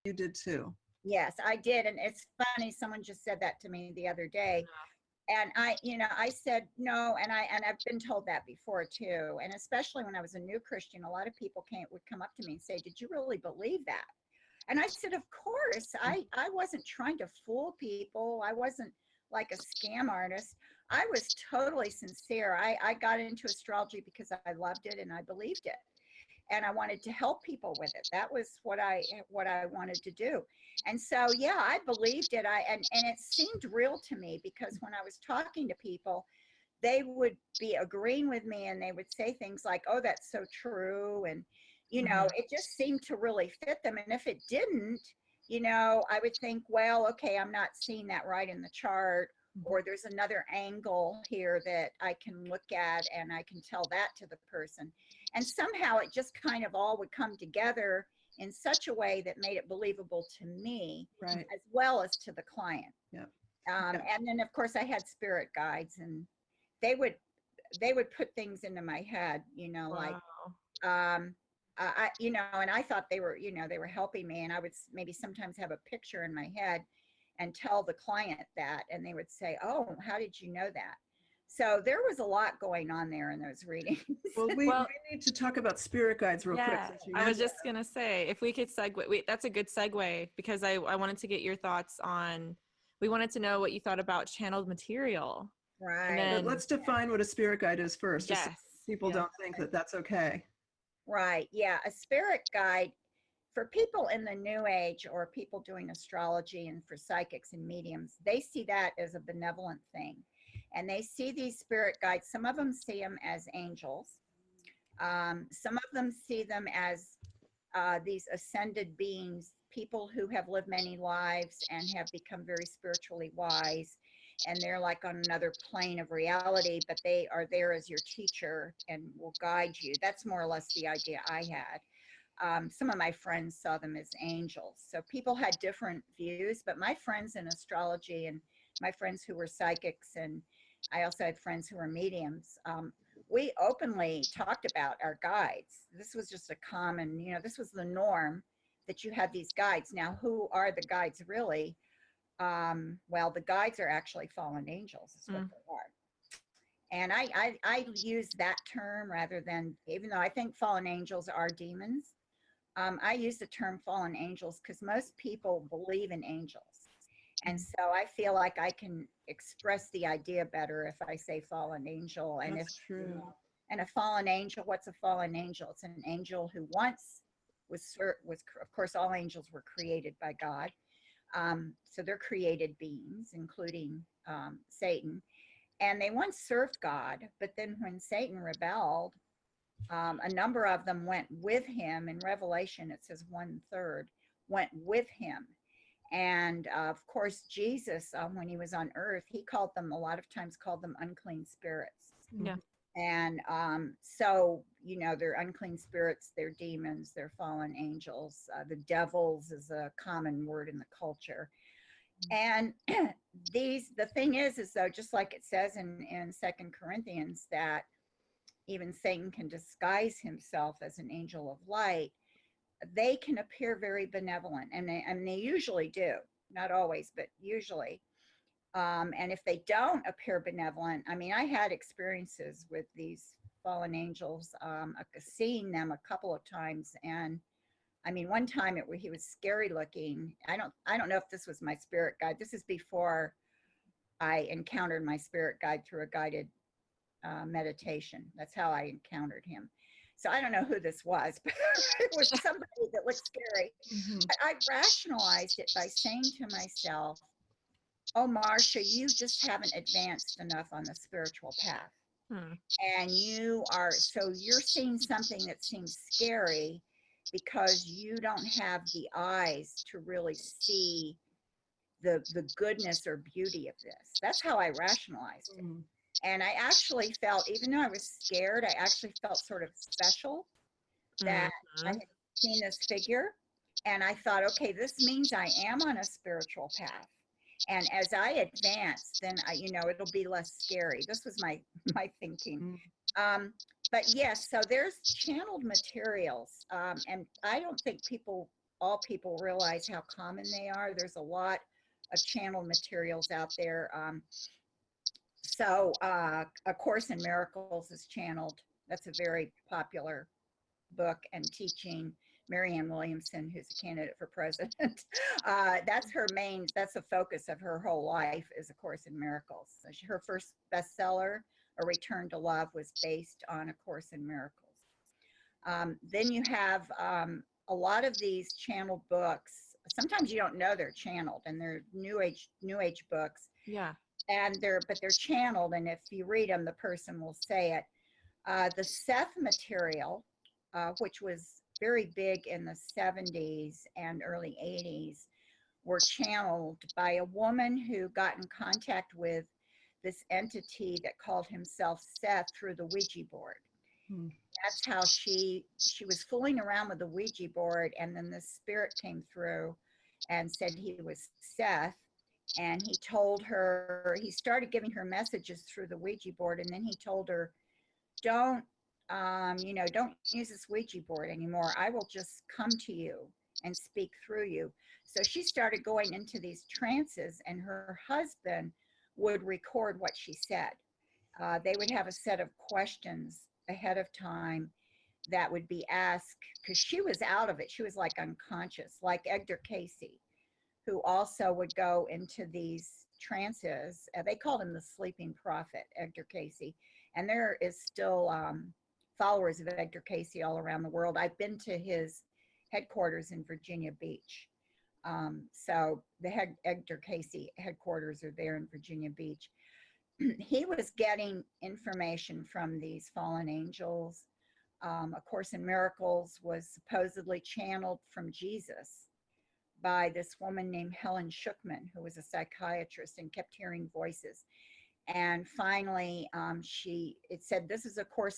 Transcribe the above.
you did too. Yes, I did. And it's funny, someone just said that to me the other day. And I said no, and I've been told that before too. And especially when I was a new Christian, a lot of people would come up to me and say, "Did you really believe that?" And I said, "Of course. I wasn't trying to fool people. I wasn't like a scam artist. I was totally sincere. I got into astrology because I loved it and I believed it, and I wanted to help people with it. That was what I wanted to do. And so yeah, I believed it. And it seemed real to me, because when I was talking to people, they would be agreeing with me and they would say things like, "Oh, that's so true." And it just seemed to really fit them. And if it didn't, I would think, well, okay, I'm not seeing that right in the chart, or there's another angle here that I can look at and I can tell that to the person. And somehow it just kind of all would come together in such a way that made it believable to me, Right. as well as to the client. Yeah. And then of course I had spirit guides, and they would put things into my head, like and I thought they were helping me, and I would maybe sometimes have a picture in my head and tell the client that, and they would say, "Oh, how did you know that?" So there was a lot going on there in those readings. Well, we need to talk about spirit guides real quick. Yeah, I was just going to say, if we could segue, that's a good segue, because I wanted to get your thoughts on, we wanted to know what you thought about channeled material. Right. But let's define what a spirit guide is first, just so people don't think that that's okay. Right. Yeah. A spirit guide, for people in the new age or people doing astrology, and for psychics and mediums, they see that as a benevolent thing. And they see these spirit guides. Some of them see them as angels. Some of them see them as these ascended beings, people who have lived many lives and have become very spiritually wise. And they're like on another plane of reality, but they are there as your teacher and will guide you. That's more or less the idea I had. Some of my friends saw them as angels. So people had different views, but my friends in astrology, and my friends who were psychics, and I also had friends who were mediums, we openly talked about our guides. This was just a common, this was the norm, that you had these guides. Now, who are the guides really? Well, the guides are actually fallen angels, is what they are. And I use that term rather than, even though I think fallen angels are demons, I use the term fallen angels because most people believe in angels. And so I feel like I can express the idea better if I say fallen angel. And That's true. And a fallen angel, what's a fallen angel? It's an angel who once was, of course, all angels were created by God. So they're created beings, including Satan. And they once served God, but then when Satan rebelled, a number of them went with him. In Revelation, it says 1/3 went with him. And of course, Jesus, when he was on earth, he called them, a lot of times called them unclean spirits. Yeah. And so, they're unclean spirits, they're demons, they're fallen angels. The devils is a common word in the culture. And the thing is though, just like it says in 2 Corinthians, that even Satan can disguise himself as an angel of light. They can appear very benevolent, and they usually do, not always, but usually. And if they don't appear benevolent, I mean, I had experiences with these fallen angels, seeing them a couple of times. And I mean, one time he was scary looking. I don't know if this was my spirit guide. This is before I encountered my spirit guide through a guided meditation. That's how I encountered him. So I don't know who this was, but it was somebody that looked scary. But I rationalized it by saying to myself, "Oh, Marcia, you just haven't advanced enough on the spiritual path. And you're seeing something that seems scary because you don't have the eyes to really see the goodness or beauty of this." That's how I rationalized it. And I actually felt, even though I was scared, I actually felt sort of special that I had seen this figure. And I thought, okay, this means I am on a spiritual path. And as I advance, then it'll be less scary. This was my thinking. But yes, so there's channeled materials. And I don't think people all people realize how common they are. There's a lot of channeled materials out there. A Course in Miracles is channeled. That's a very popular book and teaching. Marianne Williamson, who's a candidate for president, that's the focus of her whole life is A Course in Miracles. So her first bestseller, A Return to Love, was based on A Course in Miracles. Then you have a lot of these channeled books. Sometimes you don't know they're channeled, and they're new age books. Yeah. And they're channeled, and if you read them, the person will say it. The Seth material, which was very big in the 70s and early 80s, were channeled by a woman who got in contact with this entity that called himself Seth through the Ouija board. That's how she was fooling around with the Ouija board, and then the spirit came through and said he was Seth, and he told her, he started giving her messages through the Ouija board, and then he told her, don't use this Ouija board anymore. I will just come to you and speak through you. So she started going into these trances, and her husband would record what she said. They would have a set of questions ahead of time that would be asked, because she was out of it. She was like unconscious, like Edgar Casey, who also would go into these trances. They called him the sleeping prophet, Edgar Casey. And there is still followers of Edgar Casey all around the world. I've been to his headquarters in Virginia Beach. So the Edgar Casey headquarters are there in Virginia Beach. He was getting information from these fallen angels. A Course in Miracles was supposedly channeled from Jesus by this woman named Helen Schuckman, who was a psychiatrist and kept hearing voices. And finally, it said, this is A Course